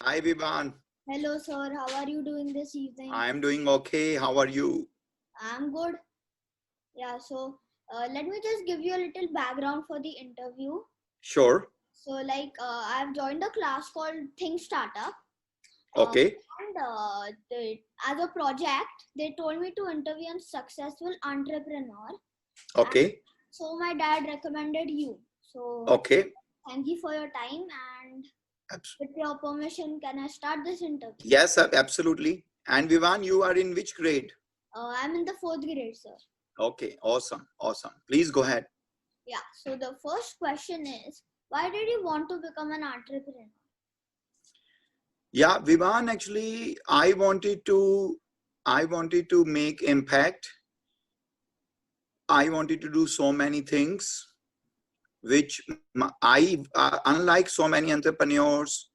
Hi, Vivan. Hello, sir. How are you doing this evening? I'm doing okay. How are you? I'm good. Yeah, so let me just give you a little background for the interview. Sure. So, I've joined a class called Think Startup. Uh, Okay. as a project, they told me to interview a successful entrepreneur. And Okay. so, my dad recommended you. So, Okay. thank you for your time. And Abs- with your permission, can I start this interview? Yes, sir, absolutely. And Vivan, you are in which grade? I'm in the fourth grade, sir. Okay. Awesome. Awesome. Please go ahead. Yeah, so the first question is, why did you want to become an entrepreneur? Yeah, Vivan, actually, I wanted to make impact. I wanted to do so many things, which unlike so many entrepreneurs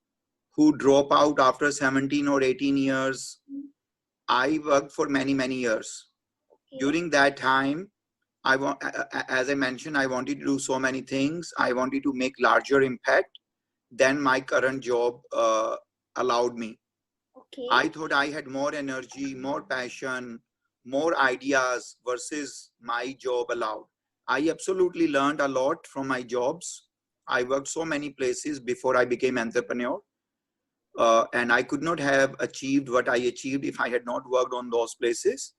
who drop out after 17 or 18 years, I worked for many, many years. Okay, During that time, as I mentioned, I wanted to do so many things. I wanted to make larger impact than my current job allowed me. okay, I thought I had more energy, more passion, more ideas versus my job allowed. I absolutely learned a lot from my jobs. I worked so many places before I became entrepreneur, and I could not have achieved what I achieved if I had not worked on those places.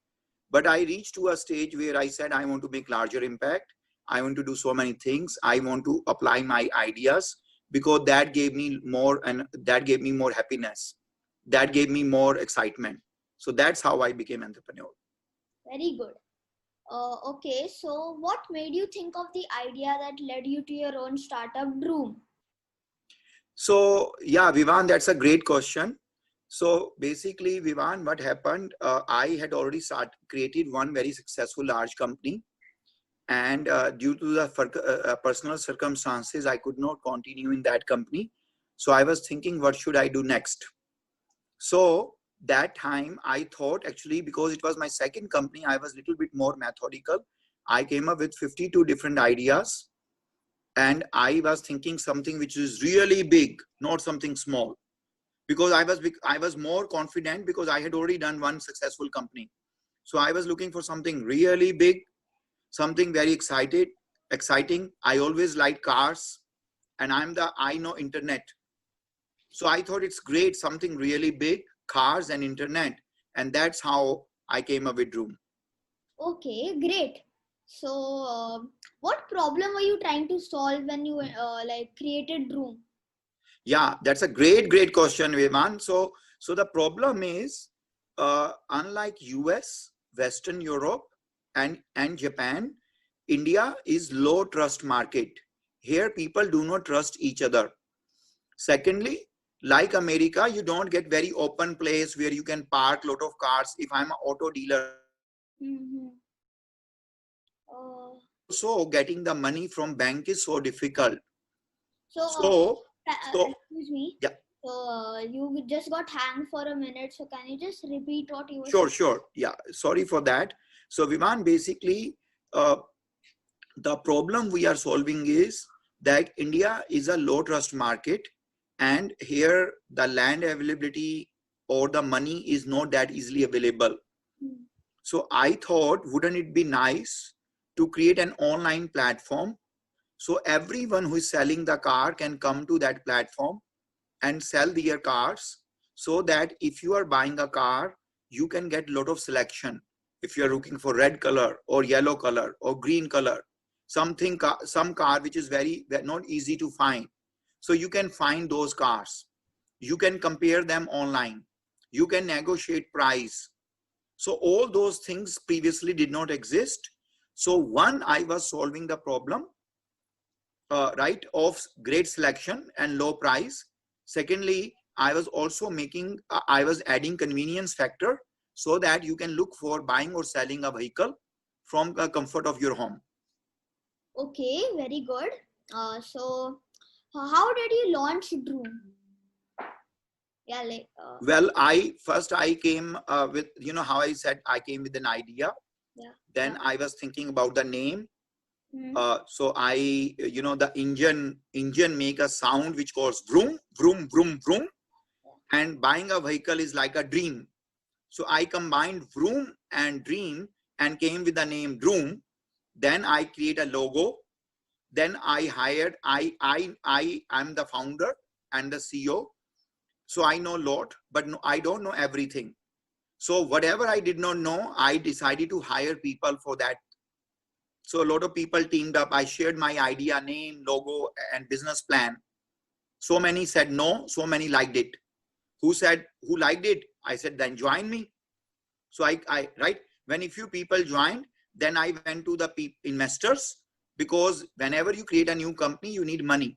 But I reached to a stage where I said I want to make larger impact. I want to do so many things. I want to apply my ideas because that gave me more, and that gave me more happiness. That gave me more excitement. So that's how I became entrepreneur. very good. Okay, so what made you think of the idea that led you to your own startup, Droom? So yeah, Vivan, that's a great question. So basically, Vivan, what happened? I had already created one very successful large company, and due to the personal circumstances, I could not continue in that company. So I was thinking, what should I do next? So that time I thought, actually, because it was my second company, I was a little bit more methodical. I came up with 52 different ideas, and I was thinking something which is really big, not something small, because I was more confident because I had already done one successful company. So I was looking for something really big, something very exciting. I always like cars, and I know internet. So I thought it's great, something really big, cars and internet. And that's how I came up with Droom. Okay, great. So, what problem were you trying to solve when you created Droom? Yeah, that's a great question, Viman. So the problem is, unlike US, Western Europe, and Japan, India is low trust market. Here, people do not trust each other. Secondly, like America, you don't get very open place where you can park lot of cars. If I'm an auto dealer, Mm-hmm. Uh, also getting the money from bank is so difficult. so, So, so excuse me. yeah, So, you just got hanged for a minute. So, can you just repeat what you were saying? sure. Yeah, sorry for that. So, Viman, basically, uh, the problem we are solving is that India is a low trust market, and here the land availability or the money is not that easily available. Hmm. So I thought, wouldn't it be nice to create an online platform so everyone who is selling the car can come to that platform and sell their cars, so that if you are buying a car, you can get a lot of selection. If you are looking for red color or yellow color or green color, some car which is very not easy to find. So you can find those cars. You can compare them online. You can negotiate price. So all those things previously did not exist. So one, I was solving the problem, right, of great selection and low price. Secondly, I was also I was adding convenience factor so that you can look for buying or selling a vehicle from the comfort of your home. Okay, very good. So, how did you launch Droom? Yeah, Well, I came with, how I said, I came with an idea. yeah. Then I was thinking about the name. Hmm. So the engine make a sound which goes vroom, vroom, vroom, vroom. and buying a vehicle is like a dream. So I combined Vroom and dream and came with the name Vroom. Then I create a logo. Then I hired, I'm the founder and the CEO. So I know a lot, but no, I don't know everything. So whatever I did not know, I decided to hire people for that. So a lot of people teamed up. I shared my idea, name, logo, and business plan. So many said no, so many liked it. Who liked it? I said, then join me. So right, when a few people joined, then I went to the investors, because whenever you create a new company, you need money.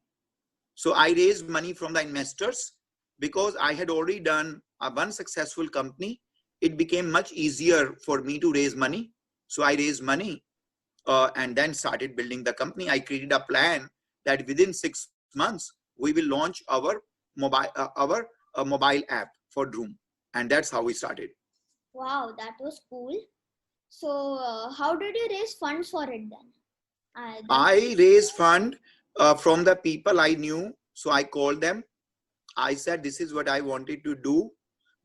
So I raised money from the investors because I had already done one successful company. It became much easier for me to raise money. So I raised money and then started building the company. I created a plan that within 6 months, we will launch our mobile app for Vroom. And that's how we started. Wow, that was cool. So how did you raise funds for it then? I raised fund from the people I knew. So I called them. I said, this is what I wanted to do.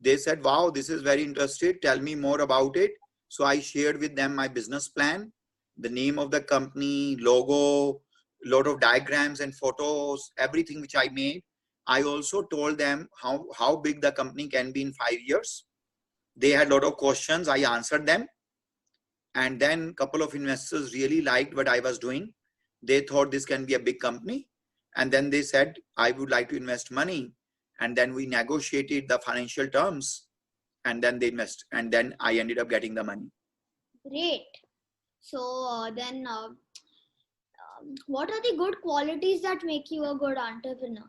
They said, wow, this is very interesting. Tell me more about it. So I shared with them my business plan, the name of the company, logo, lot of diagrams and photos, everything which I made. I also told them how big the company can be in 5 years. They had a lot of questions. I answered them. And then a couple of investors really liked what I was doing. They thought this can be a big company. And then they said, I would like to invest money. And then we negotiated the financial terms, and then they invest. And then I ended up getting the money. Great. So what are the good qualities that make you a good entrepreneur?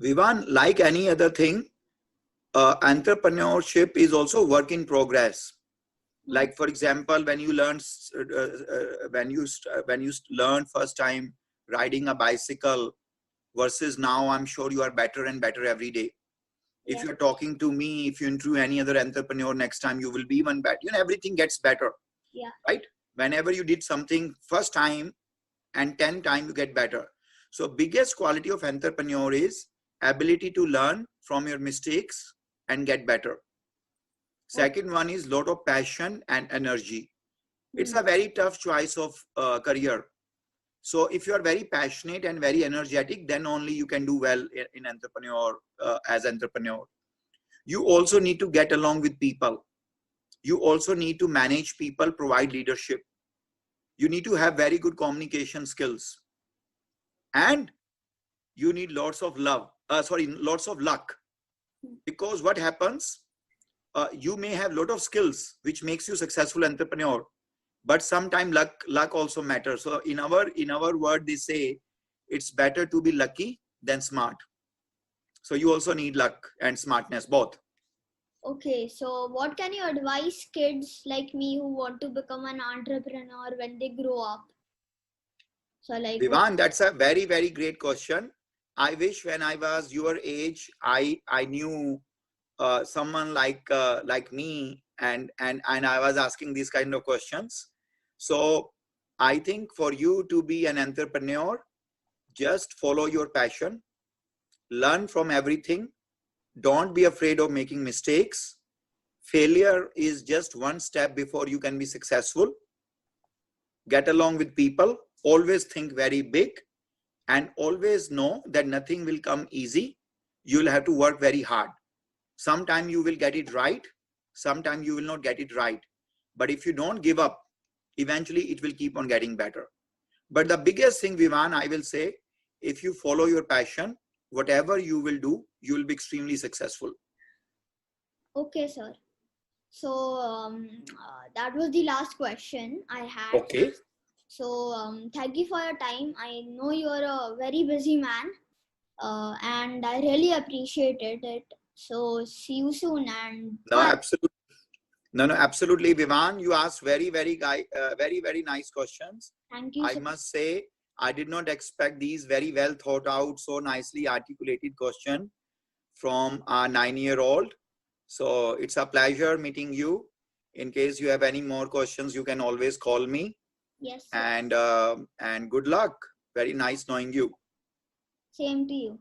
Vivan, like any other thing, entrepreneurship is also work in progress. Like, for example, when you learn first time riding a bicycle versus now, I'm sure you are better and better every day. If you're talking to me, if you interview any other entrepreneur next time, you will be even better. Everything gets better. Yeah. Right? Whenever you did something first time and 10 times, you get better. So biggest quality of entrepreneur is ability to learn from your mistakes and get better. Second one is lot of passion and energy. It's a very tough choice of career. So if you are very passionate and very energetic, then only you can do well in as entrepreneur. You also need to get along with people. You also need to manage people, provide leadership. You need to have very good communication skills. And you need lots of lots of luck. Because what happens, you may have a lot of skills, which makes you successful entrepreneur. But sometimes luck also matters. So in our word, they say it's better to be lucky than smart. So you also need luck and smartness, both. Okay, so what can you advise kids like me who want to become an entrepreneur when they grow up? So like, Vivan, that's a very, very great question. I wish when I was your age, I knew someone like me, and I was asking these kind of questions. So I think for you to be an entrepreneur, just follow your passion, learn from everything. Don't be afraid of making mistakes. Failure is just one step before you can be successful. Get along with people, always think very big, and always know that nothing will come easy. You'll have to work very hard. Sometimes you will get it right, sometimes you will not get it right. But if you don't give up, eventually it will keep on getting better. But the biggest thing, Vivan, I will say, if you follow your passion, whatever you will do, you will be extremely successful. Okay, sir. So that was the last question I had. Okay. So thank you for your time. I know you're a very busy man, and I really appreciated it. So see you soon. And No, bye. absolutely. No, absolutely, Vivan. You asked very, very nice questions. Thank you. I must say, I did not expect these very well thought out, so nicely articulated question from a 9-year-old. So it's a pleasure meeting you. In case you have any more questions, you can always call me. Yes. And good luck. Very nice knowing you. Same to you.